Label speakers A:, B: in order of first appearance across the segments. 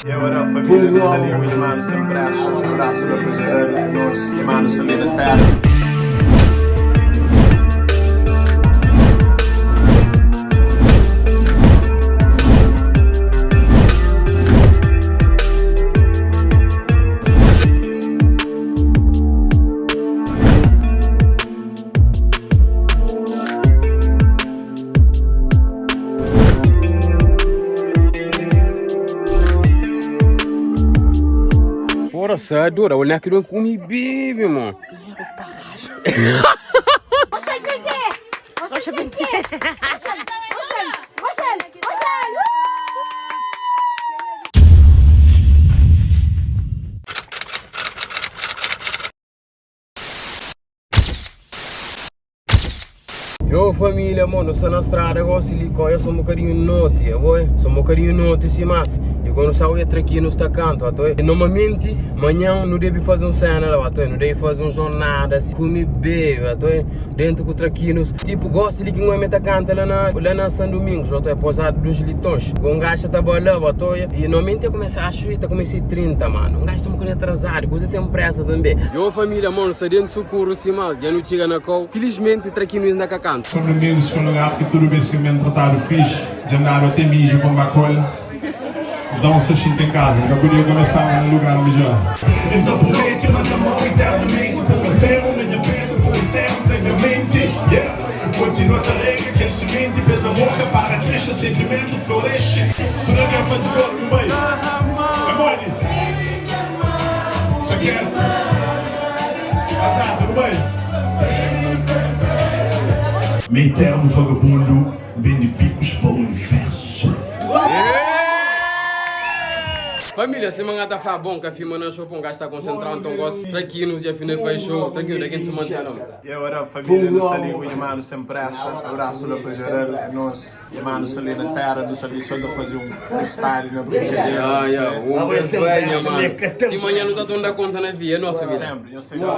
A: E agora a família do Salim, os irmãos sempre um abraço da Prazeira, nós, irmãos Salim na terra.
B: Ora, sai dura, olha aqui não come bebe, mano. Yo família, mano, estou na estrada, gosto de ligar, eu sou um bocadinho noite, sou um bocadinho noite, sim, mas e quando saio aqui no canto, normalmente, amanhã não deve fazer um cena lá, não deve fazer uma jornada, assim, comer bebe, dentro com traquinos, tipo, gosto de que não é canta lá na São Domingos, posado dos litões, com um gajo tá lá, e normalmente eu comecei a chutar, comecei 30, mano, um gajo tá um bocadinho atrasado, coisa sem pressa também. Yo família, mano, sai dentro do socorro, sim, mas já não chega na call, felizmente traquinos na cacanta.
C: São domingos foi um lugar que tudo bem se tratado fixe, de andar até mijo com bacola. Dá um sachito em casa, já podia começar num lugar melhor. Então por leite eu mando a mão internamente, com o termo, minha peito, com o termo, minha mente. Continua a alegre, que a semente fez a boca para crescer, sentimento floresce. Tu não quer fazer gol no meio. Amore. Saquete. Azado no meio. Meio termo vagabundo, vende picos para o universo.
B: Família, se manga tá bom, que a firma não show, um gajo está concentrado, então gosto traquinos, já final faz show, traquinos daqui se mantém não.
A: E agora a família do Salim, os irmãos sempre abraço da Prazeira, nós, irmãos Salim na terra, do Salim só de fazer um freestyle na Prazeira. Mano. E amanhã não está dando conta na via, é nossa vida. Sempre, eu sei já.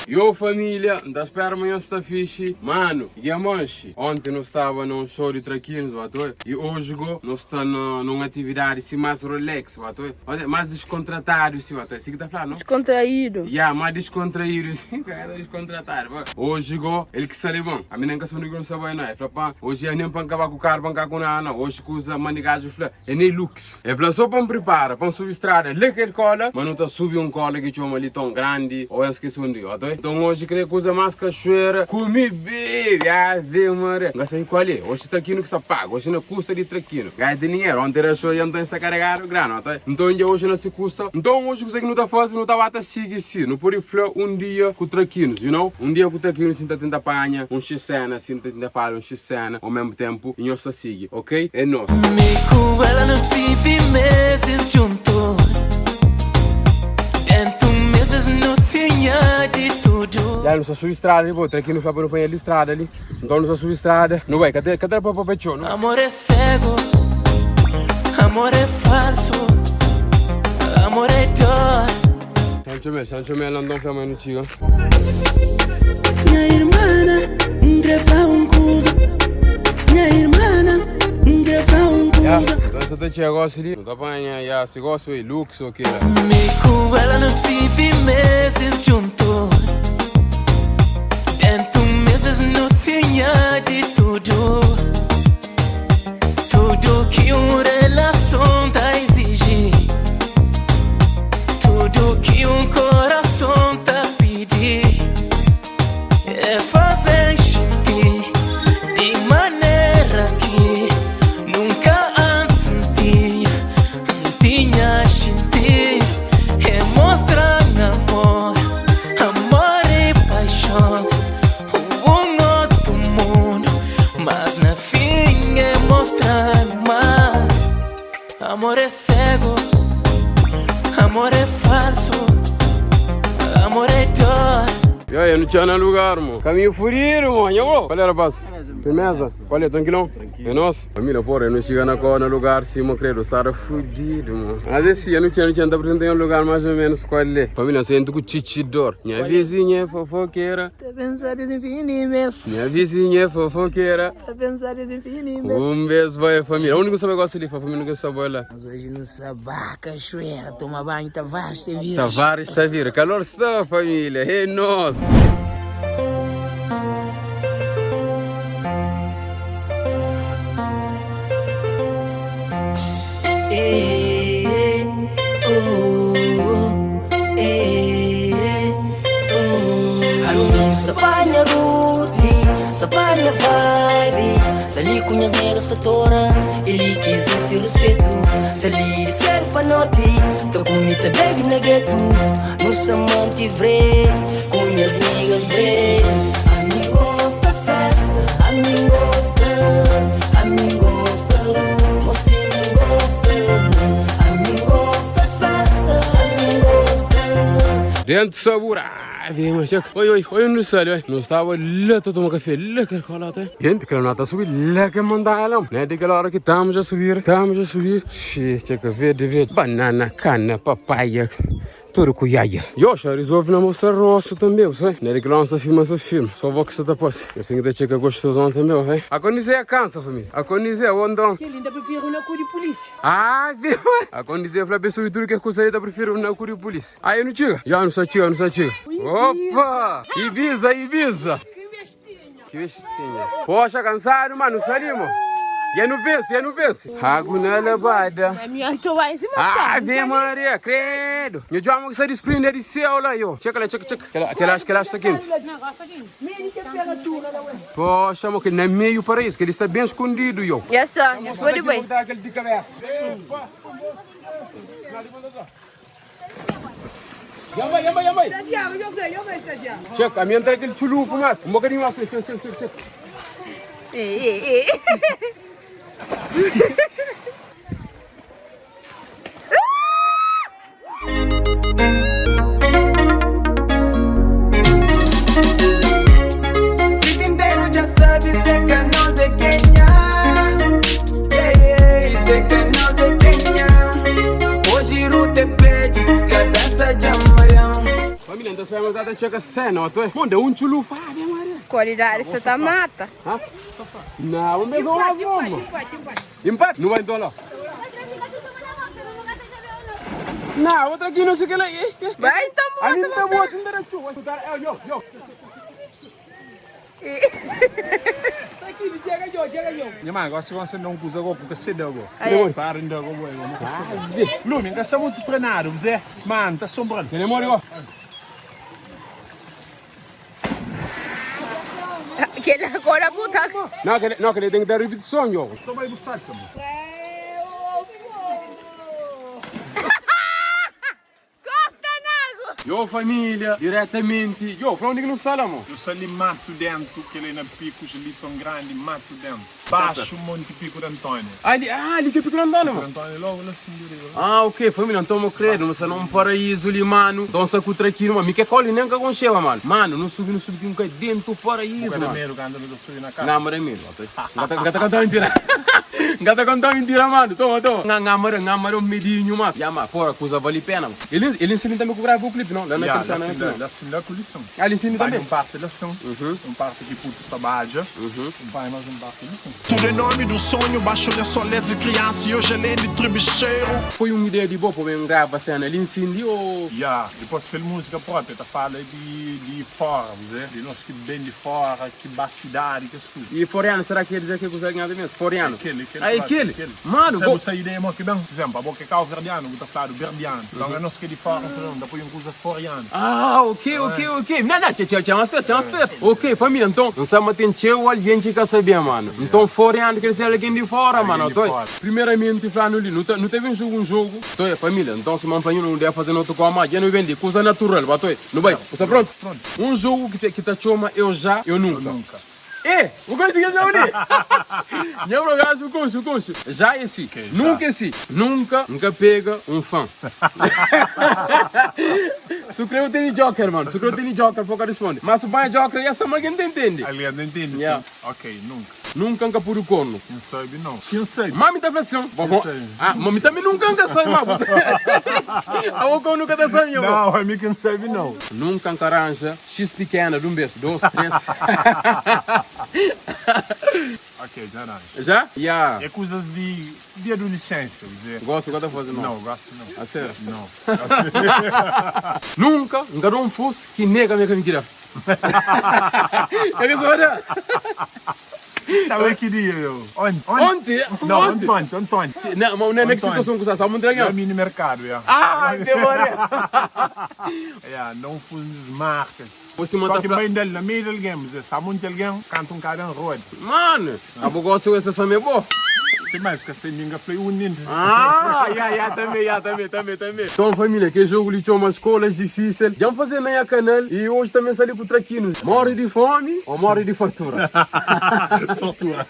B: Yo família, da espera amanhã está fixe. Mano, e a manche? Ontem nós estava num show de traquinos, e hoje nós estamos numa atividade assim mais relax, mais descontratado, sim, assim que tá falando, não?
D: Descontraído.
B: Mais descontraído, sim, descontratado. Hoje, ele que sabe bom, a menina que sabe não sabe não, é fala, hoje é nem para acabar com o carro, para com nada, não, hoje que usa manigagem, é nem lux. É fala só para preparar, para subir estrada, lê aquele cola, mas não tá subir um cola que chama ali tão grande, ou é esqueci um dia, então hoje creio que usa mais cachoeira, comi bebe, vê, mano, gasta aí qual é, hoje tá aqui no que se paga, hoje não custa de traquino, ganha dinheiro, ontem era show e então está carregado, grana. Então hoje não se custa. Então hoje você que não está fazendo, não está a seguir sim. Não pode falar um dia com traquinos, you know? Um dia com traquinos você tenta apanhar um x-cena, assim, tenta falar um x-cena ao mesmo tempo e nós só sigue, ok? É nosso.
E: Comigo ela não vive meses junto. Dentro meses não tinha de tudo.
B: Já não só sua estrada, pô, traquinos vai para o panel de estrada ali. Então não só sua estrada. Não vai, cadê o papai Chono?
E: Amor é cego. Amor é falso, amor é dor.
B: Sancho me andam filmando no tio.
E: Minha irmã, grava coisa. Minha irmã, grava coisa.
B: Então você tá tia gosta ali, não tá apanha, se gosta de lux ou que lá.
E: Comigo ela não vive meses junto. Dentro meses não tinha de tudo. Tudo que relação tá a exigir, tudo que coração tá a pedir, é fazer sentir de maneira que nunca antes tinha sentir, é mostrar amor, amor e paixão, um outro mundo, mas na fim é mostrar. Amor é cego, amor é falso, amor é dor.
B: Eu não tinha nada lugar, mano. Caminho furido, mano. Qual era a base? Firmeza? Olha, tranquilão? É nosso? Família, porra, eu não chego no lugar sim, eu credo, estar fudido, mano. Mas esse eu não tinha apresentado um lugar mais ou menos qual é. Família, sento com chichidor. Minha vizinha é fofoqueira.
D: Tá pensares infinimes.
B: Minha vizinha é fofoqueira.
D: Tá pensares infinimes.
B: Beijo, vai, família. O único que sabe gosta ali, família, não sabe lá.
D: Mas hoje no sabá, cachoeira, toma banho, Tavares, te vira.
B: Tavares, tá vira. Calor só, família. É nossa.
E: Sapanya Ruti, sapanya vibe. Sali kunhas negras sa tora, ele quis esse respeito. Sali de ser panoti, tô com mita baby na gueto. No samante vre, kunhas negras vre. A mim gosta festa, a mim gosta. A mim gosta Ruti, você me gosta. A mim gosta festa, a mim gosta.
B: Dentro sabura. Oi, não sei, oi. Não estava lá, tô tomando café, lá que colata. Gente, que não está subir, lá que mandaram. Né, de aquela hora que estamos a subir. Cheia, verde, banana, cana, papaya. Tudo com iaia. Eu já resolvi não mostrar o rosto também, você? Não é de que lança filme. Só vou que você tá posse. Eu sei que deixa que gostoso também, vai. A conizé cansa, família. A conizé, onde?
D: Que linda, prefiro na cor de polícia.
B: Ah, viu? A conizé, falei, pessoa, tudo que é coisa aí, eu prefiro na cor de polícia. Aí, não chega? Já não sei, Opa! Ibiza. Que vestinha. Poxa, cansado, mano, salimos. E não vence. Água na levada.
D: É minha toa em cima.
B: Ave Maria, credo. Eu já amo essa desprender de céu lá, eu. Checa. Que ela está aqui. Poxa, amor, que não é meio para isso, que ele está bem escondido, eu.
D: Yes, sir. Yes, very bem.
B: Aquele de cabeça. Yamai. Checa, a minha entra aquele chulufo, mas. Um bocadinho mais, checa.
E: City inteiro já sabe, sei que nós é Kenya. Sei que nós é Kenya. Hoje Rute pede, cabeça de amarão.
B: Família, então se vamos até checa cena, ó, tu é? Manda chulufo, Ave Maria.
D: Qualidade, você tá mata.
B: Hã? Não, vamos ver uma bomba. Empate? Não vai então lá. Não, outra aqui não sei o que lá.
D: Vai, então,
B: a mim tá boa assim, era tu. Eu.
A: Minha mãe, agora se você não usa agora, porque você deu agora.
D: Aí.
A: Para ainda agora. Lume, que é muito treinado, Zé. Mano, tá sombrando.
B: Tem memória, ó.
D: Que ele agora puta.
B: Não, que ele tem que dar repetição, ó.
A: Só vai do saco, mano.
B: Eu, família, diretamente. Eu, para onde que não sai, amor?
A: Eu sou ali mato dentro, que ele é na pico, ali tão grande, mato dentro. Baixo Monte Pico de Antônio.
B: Ali que é Pico de Antônio, mano.
A: Antônio logo lá assim,
B: Ok, família, então eu credo, você não é um paraíso ali, mano. Então você cutra aqui, mano. Me quer colar nem que aconcheva, mano. Mano, não subi, que nunca dentro do paraíso,
A: mano.
B: mano.
A: Medo, que anda no sul na casa.
B: Não, mas é medo. Gata contar mentira. Gata contar mentira, mano. Toma. Ngamara, medinho, mano. Já, mas, fora, coisa vale a pena, mano. Ele ensina também que grava o clipe, não? Lá na
A: ensina a coleção.
B: Ah, ele ensina também?
A: Um parte da ação, um parte de putos trabalha, vai mais um parte da ação.
C: Tudo em nome do sonho, baixo minha soleza de criança e hoje além de tribicheiro.
B: Foi uma ideia de boa para eu gravar a cena. Ele incendiou.
A: Depois fez música própria, tá falando de fora, de nós que bem de fora, que da cidade, que as coisas.
B: E Foriano, será que ele diz que consegue nada mesmo? Foriano?
A: Aquele.
B: Mano,
A: você essa ideia aqui bem, por exemplo, a boca é o verdiano, o tafado verdiano. Então é nós que de fora, depois um coisa foriano.
B: Ah, ok. Não, tinha umas perto. Ok, família, então, não sabe mas tem alguém que quer saber, mano. Então, Foriano quer dizer alguém de fora, mano. Primeiramente, falando ali, não teve um jogo. Então, família, então se mampanho não deve fazer outro com a magia, não vende, coisa natural, bato. Não vai, você pronto? Um jogo que tá chama eu nunca. O gancho que já ali. Não gajo o gancho. Já esse. Nunca pega um fã. Sucreu tem joker, mano. Sucreu tem joker, pouca responde. Mas o pai joker e essa alguém entende.
A: Ali, não entende?
B: Yeah.
A: Ok, nunca.
B: Nunca nunca por o corno.
A: Quem sabe não. Quem sabe?
B: Mami tá flexão. Mami também nunca sai, mano. A boca nunca tá saindo.
A: Não, a mim quem sabe não.
B: Nunca arranja X pequena de beijo. 2, 3.
A: Ok, já não.
B: Já? Yeah.
A: É coisas de adolescência, dizer.
B: Gosto de fazer, não?
A: Não, gosto não.
B: A sério?
A: Não.
B: Nunca um fosse que nega minha caminha. É que isso olha.
A: Sabe que dia eu?
B: Ontem?
A: Não, ontem.
B: Não, mas não é que situação que você sabe, não
A: é mini mercado, já.
B: Ah, demora.
A: Não fomos marcas.
B: Você
A: só que bem dele, na meio de alguém, mas sabe muito alguém, canta cara em roda.
B: Mano, a boca seu essa só me boa.
A: Se mais que essa minha foi unida.
B: Ah, também. Então, família, que jogo lhe chama escolas difícil. Já vamos fazer na canal e hoje também saí com traquinos. Morre de fome ou morre de fartura? Fartura!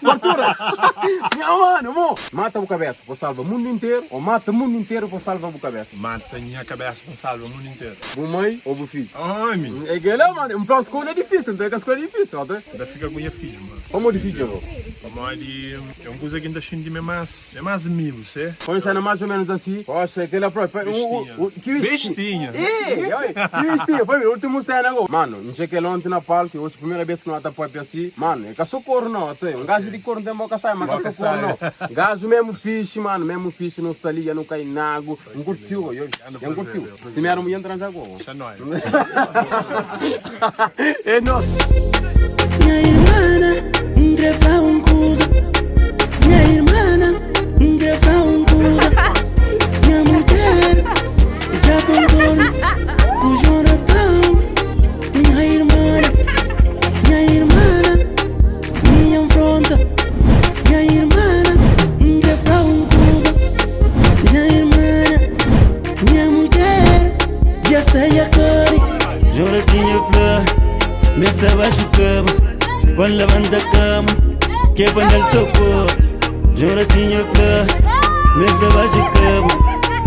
B: Minha mano, amor. Mata a cabeça para salvar o mundo inteiro ou mata o mundo inteiro para salvar a cabeça?
A: Mata a minha cabeça para salvar o mundo inteiro.
B: O mãe ou o filho?
A: Ai, meu.
B: É que é, mano. Então a escola é difícil, então é que a escola é difícil, ó.
A: Ainda fica com a filha, mano.
B: Como é difícil, amor?
A: Como é de... É uma coisa que ainda xingue mais mil, você?
B: Põe cena mais ou menos assim. Poxa, aquele próprio. Que
A: bestinha.
B: Que bestinha. Foi o último cena agora. Mano, não sei que ele ontem na palco, hoje a primeira vez que não está pode assim. Mano, é que sou corno não, até. Um gajo de corno tem boca sai, mas que sou corno não. Gajo mesmo fixe, mano, mesmo fixe, não está ali, não cai nago. Não curtiu, eu curtiu. Se me era mulher entrar já agora.
A: Já não é.
B: É nosso.
E: Minha irmã, grava coisa. Minha irmã, grava coisa. Minha mulher, já contou com o Jonathan. Minha irmã, minha afronta. Minha irmã, grava coisa. Minha irmã, minha mulher, já sei a cor. Jonathan flor, me abaixo cama. Pon levanta a cama, que põe el socorro. Jonathan flor, me abaixo cama.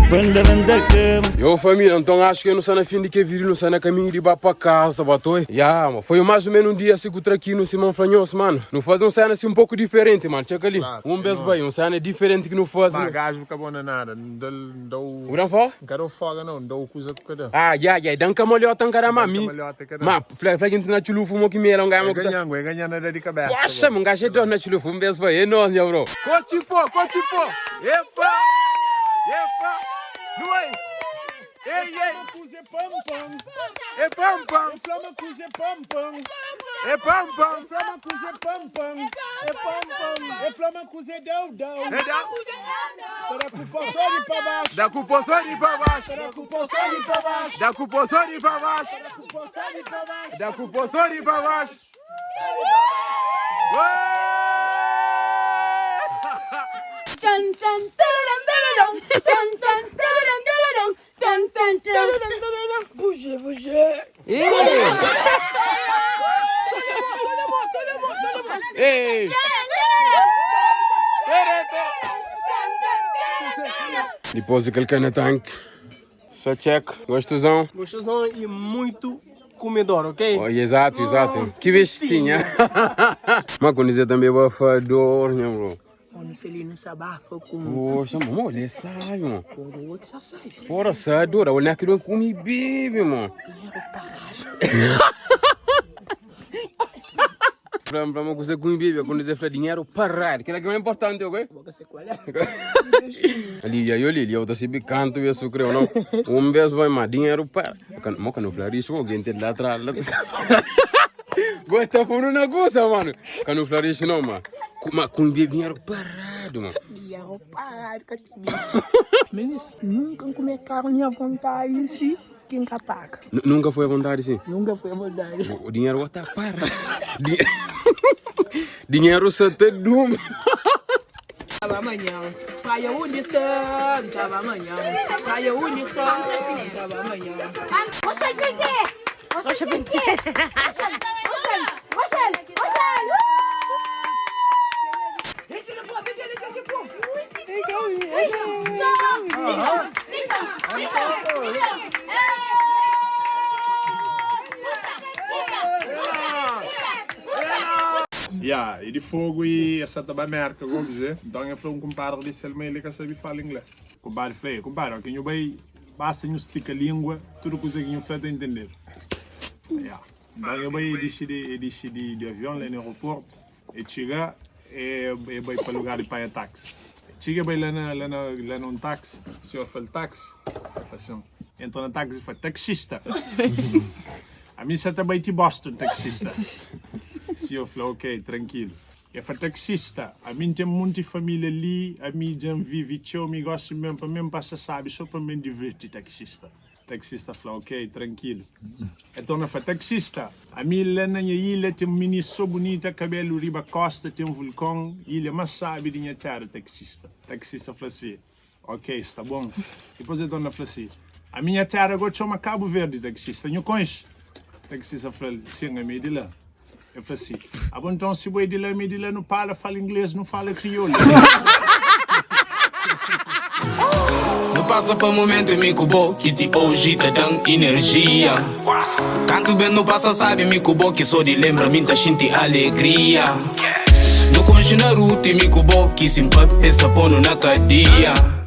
E: Pon levanta a cama.
B: Eu família, então acho que eu não sei na fim de que vir, não sei na caminho de ir para casa, batoi. Mano, foi mais ou menos um dia assim que o aqui no Simão Franhoso, mano. Não faz um cena assim um pouco diferente, mano. Checa ali. Beijo bem, um cena diferente que não faz.
A: Bagagem nunca bom nada. Não dou.
B: O não fala?
A: Não quero foga, não dou coisa com cada.
B: Dan camalhota um cara mami. Mas, flag na chulu fumo que me era um gajo.
A: Ganhando nada de cabeça.
B: Poxa, um gajo é na chulu fumo, beijo bem. É nós, já, bro. Cotipo. Epa. Duas. Ei.
A: É pam-pam.
B: É pam-pam.
A: Flama cuze pam-pam.
B: É pam-pam.
A: Flama cuze pam-pam. É pam-pam. É flama cuze dau-dau.
B: É dau.
A: Para cupossori para baixo.
B: Da cupossori para baixo.
A: Para cupossori para baixo.
B: Da cupossori para baixo.
A: Para cupossori para baixo.
B: Da cupossori para baixo.
F: Dun dun dun dun dun dun dun dun dun. Bougez.
B: Ei. Depois aquele cana tanque. Só check. Gostosão.
G: Gostosão e muito comedor, ok?
B: Oh, exato. Que bestinha. Mas quando dizer também abafador, né, bro?
D: Quando ele não se abafa com...
B: Poxa, mano, olha, sai, mano.
D: Com o outro só sai.
B: Fora, sai, dura. Olha aquilo que come bebe, mano. Para uma coisa com bebê, quando dizer dinheiro parar, que é mais importante, ok? Ali, eu estou sempre canto isso, creio, não? Beijo, vai, mas dinheiro para. Mas quando eu falar isso, alguém tem lá atrás. Gosta por um negócio, mano. Quando eu falar isso, não, mano. Com dinheiro parado, mano.
D: Dinheiro parado, que bicho. Meninos, nunca comer carne à vontade, sim. Quem capaca?
B: Nunca foi à vontade, sim?
D: Nunca foi à vontade.
B: O dinheiro está parado. Dinheiro só te dum.
D: Tava amanhã, praia Unistan. Tava amanhã, praia Unistan. Tava amanhã.
F: Rocha Pinté.
A: fogo e essa também merca, vou dizer. Então eu falei um compadre disse ele que sabe falar inglês. Compadre falei, compadre, quem eu vai basta não estica a língua, tudo coisa que eu falei a entender. Yeah. Então eu vai deixar de avião lá no aeroporto e chegar e vai para o lugar de pagar táxi. Chega vai lá num táxi, o senhor fala táxi, assim, entra no táxi e fala taxista. A mim só também te Boston, taxista. O senhor falou, ok, tranquilo. Eu falei, taxista, a mim tem muita família ali, a mim já vive, eu me gosto mesmo, para mim passar, sabe, só para me divertir, taxista. Taxista falou, ok, tranquilo. Então eu falei, taxista, a mim lá na minha ilha tem um menino so bonita, cabelo riba costa, tem um vulcão, ilha, mas sabe de minha terra, taxista. Taxista falou assim, ok, está bom. Depois a dona falou assim, a minha terra agora chama Cabo Verde, taxista, não conhece? Taxista falou, sim, a minha de lá. Eu falei assim, ah, bom, então se o de lá não fala inglês, não fala crioulo.
H: Não passa para momento mico bom que te hoje te dão energia. Tanto bem não passa sabe mico bom que só de lembra minta gente alegria. No conge na ruta mico bom que simpap está pondo na cadeia.